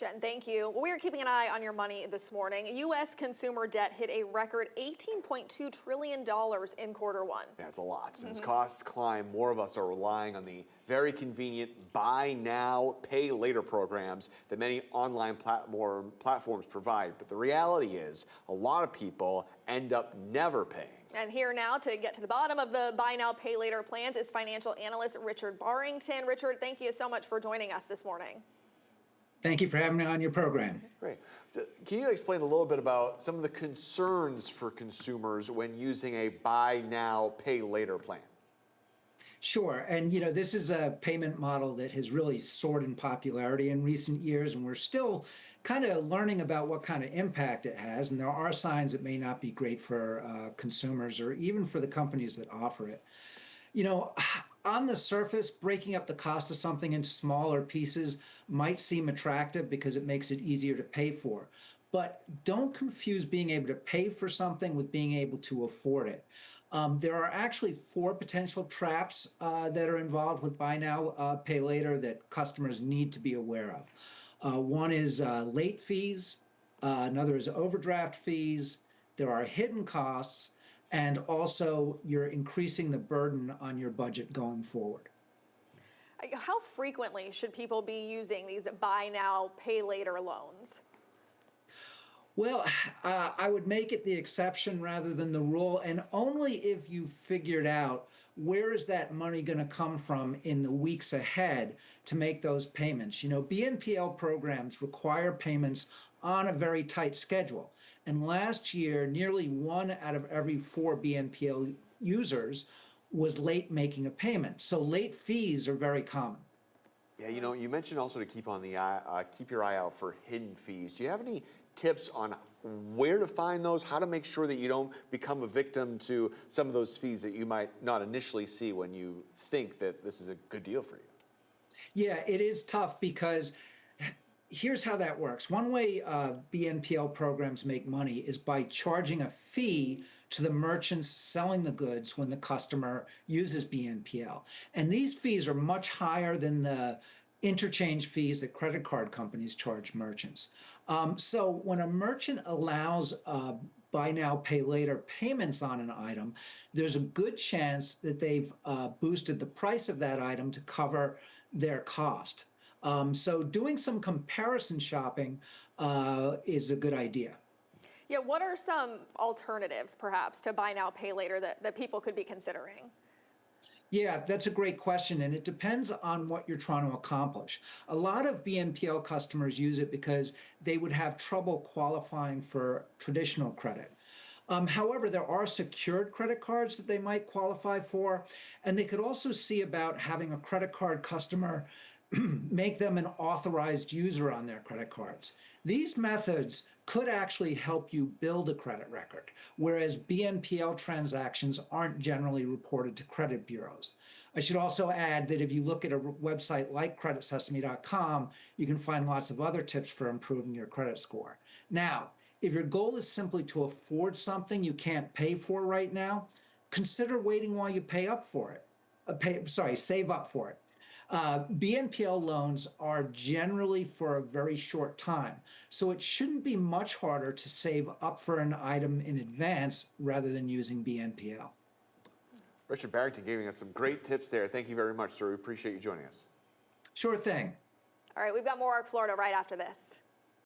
Jen, thank you. Well, we are keeping an eye on your money this morning. U.S. consumer debt hit a record $18.2 trillion in Q1. That's a lot. As costs climb, more of us are relying on the very convenient buy now, pay later programs that many online platforms provide. But the reality is, a lot of people end up never paying. And here now to get to the bottom of the buy now, pay later plans is financial analyst Richard Barrington. Richard, thank you so much for joining us this morning. Thank you for having me on your program. Great. So can you explain a little bit about some of the concerns for consumers when using a buy now, pay later plan? Sure. And, this is a payment model that has really soared in popularity in recent years, and we're still kind of learning about what kind of impact it has. And there are signs it may not be great for consumers or even for the companies that offer it. On the surface, breaking up the cost of something into smaller pieces might seem attractive because it makes it easier to pay for. But don't confuse being able to pay for something with being able to afford it. There are actually 4 potential traps that are involved with buy now, pay later that customers need to be aware of. One is late fees, another is overdraft fees, there are hidden costs, and also you're increasing the burden on your budget going forward. How frequently should people be using these buy now, pay later loans? Well, I would make it the exception rather than the rule, and only if you figured out where is that money going to come from in the weeks ahead to make those payments. BNPL programs require payments on a very tight schedule. And last year, nearly 1 out of every 4 BNPL users was late making a payment. So late fees are very common. Yeah, you mentioned also to keep your eye out for hidden fees. Do you have any tips on where to find those, how to make sure that you don't become a victim to some of those fees that you might not initially see when you think that this is a good deal for you? Yeah, it is tough because here's how that works. One way BNPL programs make money is by charging a fee to the merchants selling the goods when the customer uses BNPL. And these fees are much higher than the interchange fees that credit card companies charge merchants. So when a merchant allows buy now, pay later payments on an item, there's a good chance that they've boosted the price of that item to cover their cost. So doing some comparison shopping is a good idea. Yeah, what are some alternatives, perhaps, to buy now, pay later that people could be considering? Yeah, that's a great question, and it depends on what you're trying to accomplish. A lot of BNPL customers use it because they would have trouble qualifying for traditional credit. However, there are secured credit cards that they might qualify for, and they could also see about having a credit card customer make them an authorized user on their credit cards. These methods could actually help you build a credit record, whereas BNPL transactions aren't generally reported to credit bureaus. I should also add that if you look at a website like creditsesame.com, you can find lots of other tips for improving your credit score. Now, if your goal is simply to afford something you can't pay for right now, consider waiting while you pay up for it. Save up for it. BNPL loans are generally for a very short time, so it shouldn't be much harder to save up for an item in advance rather than using BNPL. Richard Barrington giving us some great tips there. Thank you very much, sir. We appreciate you joining us. Sure thing. All right, we've got more Arc Florida right after this.